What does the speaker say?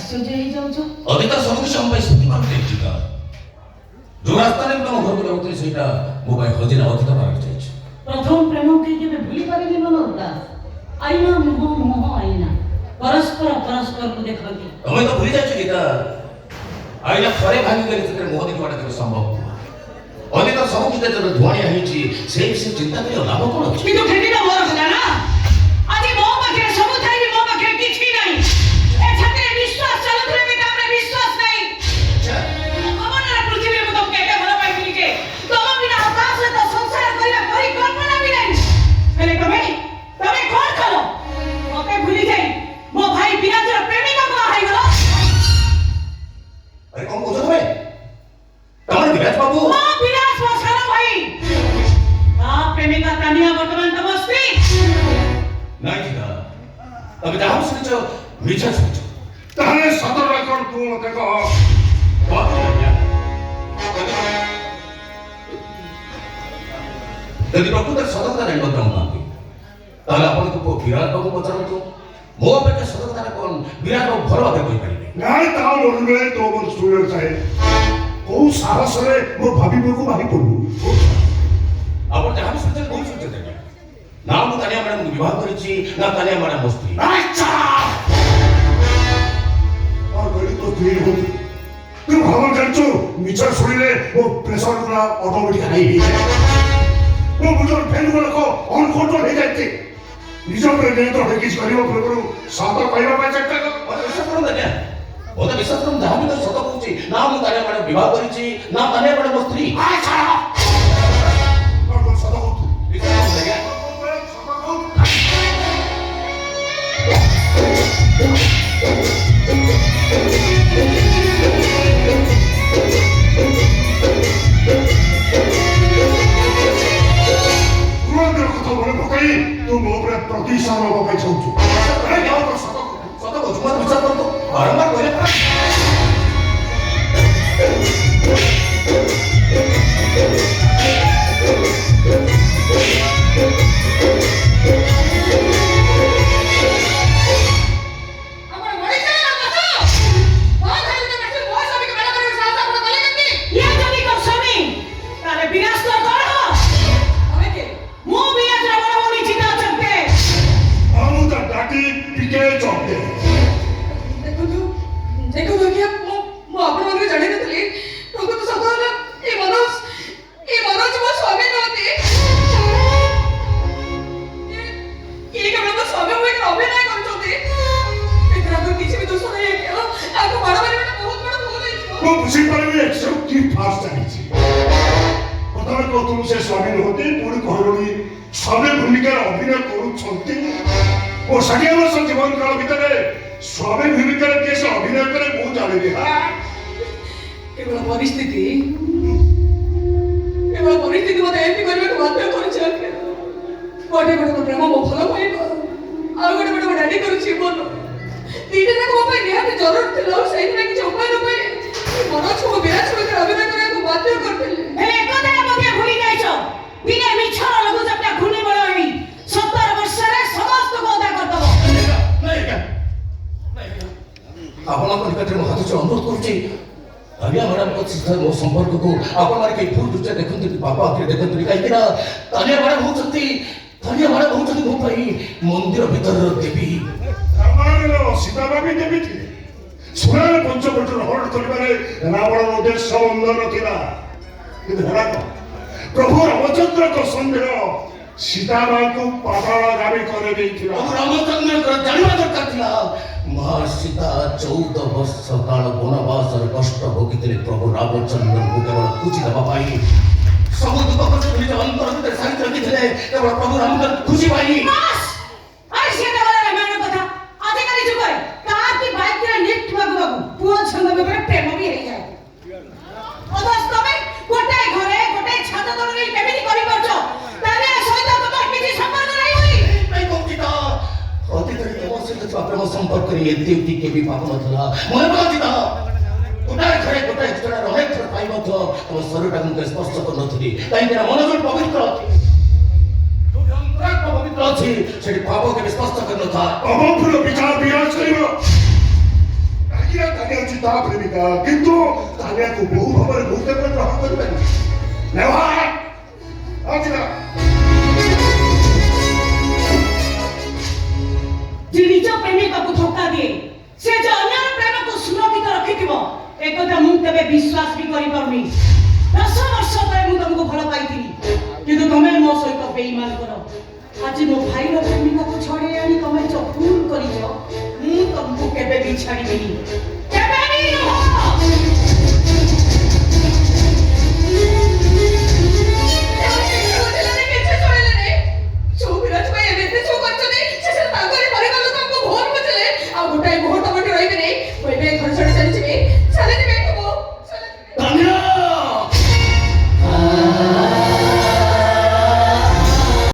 ଆଶ୍ଚର୍ଯ୍ୟ ହେଇଯାଉଛ। ଅଧିକା ସବୁ କିଛି ଆମ ପାଇଁ ସ୍ମୃତି ଭାବେ ଦେଇଛି ତ ଯୋଉ ରାସ୍ତାରେ ମୁଁ ତମ ଘରକୁ ଯାଉଥିଲି ସେଇଟା ମୋ ପାଇଁ ହଜିନା ଅଧିକା ଭାବେ ଯାଇଛି। ପ୍ରଥମ ପ୍ରେମକୁ କେବେ ଭୁଲି ପାରିନି ମନୋଜ ଦାସ। ଆଇନା ମୁହଁ ମୁହଁ ଆଇନା ପରସ୍ପର ପରସ୍ପରକୁ ଦେଖନ୍ତି। ତମେ ତ ଭୁଲି ଯାଇଛ ଗୀତା ଆଇନା ଥରେ ଭାଙ୍ଗିଗଲେ ସେଥିରେ ମୁହଁ ଦେଖିବାଟା କେବେ ସମ୍ଭବ ନୁହଁ। ଅଧିକା ସବୁ କିଛି ଯେତେବେଳେ ଧୂଆଣିଆ ହେଇଛି ସେଇ ବିଷୟରେ ଚିନ୍ତା କରିବା ଲାଭ କଣ ଅଛି? କିନ୍ତୁ ଠିକ ମୋର ହେଲା ନା ଆଜି ମୋ ପାଖରେ ସବୁ ଥାଇ ମୋ ପାଖରେ କିଛି ନାହିଁ। ଏ ଛାତିରେ ବିଶ୍ୱାସ ଚାଲୁଥିଲେ ବି ତାପରେ ବିଶ୍ୱାସ ନାହିଁ। ଅମନର ପୃଥିବୀରେ ମୁଁ ତମକୁ ଏତେ ଭଲ ପାଇଥିଲି ଯେ ତମ ବିନା ତା ସହିତ ସଂସାର କରିବା ପରିକଳ୍ପନା ବି ନାହିଁ। ହେଲେ ତମେ କଣ କଲ? ମତେ ଭୁଲି ଯାଇ ମୋ ଭାଇ ବିରାଜର ପ୍ରେମିକାକୁ ବାହା ହେଇଗଲ। ଆରେ କଣ କହୁଛ ତମେ? ତମର ବିରାଜ ବାବୁ? ହଁ ବିରାଜ ମୋ ସାନ ଭାଇ। ତା ପ୍ରେମିକା ତାନିଆ ବର୍ତ୍ତମାନ ତମ ସ୍ତ୍ରୀ। ନାଇଁ ଗୀତା ତମେ ଯାହା ଶୁଣିଛ ମିଛ ଶୁଣିଛ। ତାହେଲେ ସତର କଣ ତୁ ମତେ କହ। ଯଦି ପ୍ରକୃତରେ ସତକଥା ଜାଣିବାକୁ ଚାହୁଁନାହାନ୍ତି ତାହେଲେ ଆପଣଙ୍କ ପୁଅ ବିରାଟ ବାବୁ ପଚାରନ୍ତୁ। ମୋ ଅପେକ୍ଷା ସତକଥାଟା କଣ ବିରାଟ ବାବୁ ଭଲ ଭାବରେ କହିପାରିବେ। ନାଇଁ ତା ମନରେ ତୋ ମନ ଶୁଣିବାକୁ ଚାହେଁ। କୋଉ ସାହସରେ ମୋ ଭାବିବାକୁ ବାହି ପଡୁ। ଆପଣ ଯାହା ବି ଶୁଣିଛନ୍ତି ଭୁଲ ଶୁଣିଛନ୍ତି ଆଜ୍ଞା। ନା ମୁଁ ତାନିଆ ମ୍ୟାଡାମକୁ ବିବାହ କରିଛି ନା ତାନିଆ ମ୍ୟାଡାମ ମୋ ସ୍ତ୍ରୀ। ତୁ ଭାବ ଜାଣିଛୁ ମିଛ ଶୁଣିଲେ ମୋ ପ୍ରେସର ପୁରା ଅଟୋମେଟିକ ହାଇ ହେଇଯାଏ। ମୋ ମୁଣ୍ଡର ଫେନ୍ ଗୁଡାକ ଅନକଣ୍ଟ୍ରୋଲ ହେଇଯାଇଛି। ନିଜ ଉପରେ ନିୟନ୍ତ୍ରଣ କିଛି କରିବା ପୂର୍ବରୁ ସତ କହିବା ପାଇଁ ଚେଷ୍ଟା କର। ମତେ ବିଶ୍ୱାସ କରନ୍ତୁ ଆଜ୍ଞା ମତେ ବିଶ୍ୱାସ କରନ୍ତୁ ଯାହା ବି ସତ କହୁଛି ନା ମୁଁ ତାନିଆ ମ୍ୟାଡାମ ବିବାହ କରିଛି ନା ତାନିଆ ମ୍ୟାଡାମ ମୋ ସ୍ତ୍ରୀ। ସତ କହୁଛୁ ବିଶ୍ୱାସ କରନ୍ତୁ ଆଜ୍ଞା। କଥା ମନେ ପକାଇ ତୁ ମୋ ଉପରେ ପ୍ରତିଶୋଧ ନେବା ପାଇଁ ଚାହୁଁଛୁ। ସତ କହୁଛୁ ମତେ ବିଶ୍ୱାସ କରନ୍ତୁ ବାରମ୍ବାର କହିଲେ ମନ୍ଦିର ଭିତରର ଦେବୀ ସୀତା ବାବି ଦେବୀ ଥିଲେ। ସୁନାର ପଞ୍ଚବଟର ହରଣ କରିବାରେ ରାବଣର ଉଦ୍ଦେଶ୍ୟ ଅନ୍ଧ ନଥିଲା। କିନ୍ତୁ ହେଲା କଣ ପ୍ରଭୁ ରାମଚନ୍ଦ୍ରଙ୍କ ସନ୍ଦେହ ସୀତାମାଙ୍କୁ ପାତାଳଗାମୀ କରିଦେଇଥିଲା। ରାମଚନ୍ଦ୍ରଙ୍କର ଜାଣିବା ଦରକାର ଥିଲା ମା ସୀତା 14 ବର୍ଷ କାଳ ବନବାସର କଷ୍ଟ ଭୋଗିଥିଲେ ପ୍ରଭୁ ରାମଚନ୍ଦ୍ରଙ୍କୁ କେବଳ ଖୁସି ଦେବା ପାଇଁ। ସବୁ ଦୁଃଖ କଷ୍ଟ ନିଜ ଅନ୍ତର ଭିତରେ ସାଇତି ରଖିଥିଲେ କେବଳ ପ୍ରଭୁ ରାମଚନ୍ଦ୍ର ଖୁସି ପାଇଁ। সম্পর্কের এতে কেবি পাপ নথিলা মনে পড়িতা গোটাଏ ଘରେ ଗୋଟାଏ କ୍ଷଣରେ ଅନେକ ଥର ପାଇ ମଧ୍ୟ ତମ ଶରୀରଟାକୁ ମୁଁ ସ୍ପର୍ଶ କରୁନଥିଲି କାହିଁକି ନା ମନ ଯୋଉଠି ପବିତ୍ର ଅଛି ଯୋଉଠି ଅନ୍ତରାତ୍ମା ପବିତ୍ର ଅଛି ସେଠି ପାପ କେବେ ସ୍ପର୍ଶ କରିନଥାଏ। ଅବଫୁଲ ବିଚାର ବିରାଜ କରିବ କାହିଁକି ତା ପ୍ରେମିକା କିନ୍ତୁ କାଳିଆକୁ ବହୁ ଭାବରେ ବହୁତ ଗ୍ରହଣ କରିପାରିବି ଯେ ନିଜ ପ୍ରେମିକକୁ ଧୋକା ଦିଏ ସେ ଯେ ଅନ୍ୟର ପ୍ରେମକୁ ସୁରକ୍ଷିତ ରଖିଥିବ ଏକଥା ମୁଁ କେବେ ବିଶ୍ୱାସ ବି କରିପାରୁନି 10 ବର୍ଷ ତଳେ ମୁଁ ତମକୁ ଭଲ ପାଇଥିଲି କିନ୍ତୁ ତମେ ମୋ ସହିତ ବେଇମାନ କର ଆଜି ମୋ ଭାଇର ପ୍ରେମିକାକୁ ଛଡ଼େଇ ଆଣି ତମେ ଯୋଉ ଭୁଲ କରିଛ ମୁଁ ତମକୁ କେବେ ବି ଛାଡ଼ିବିନି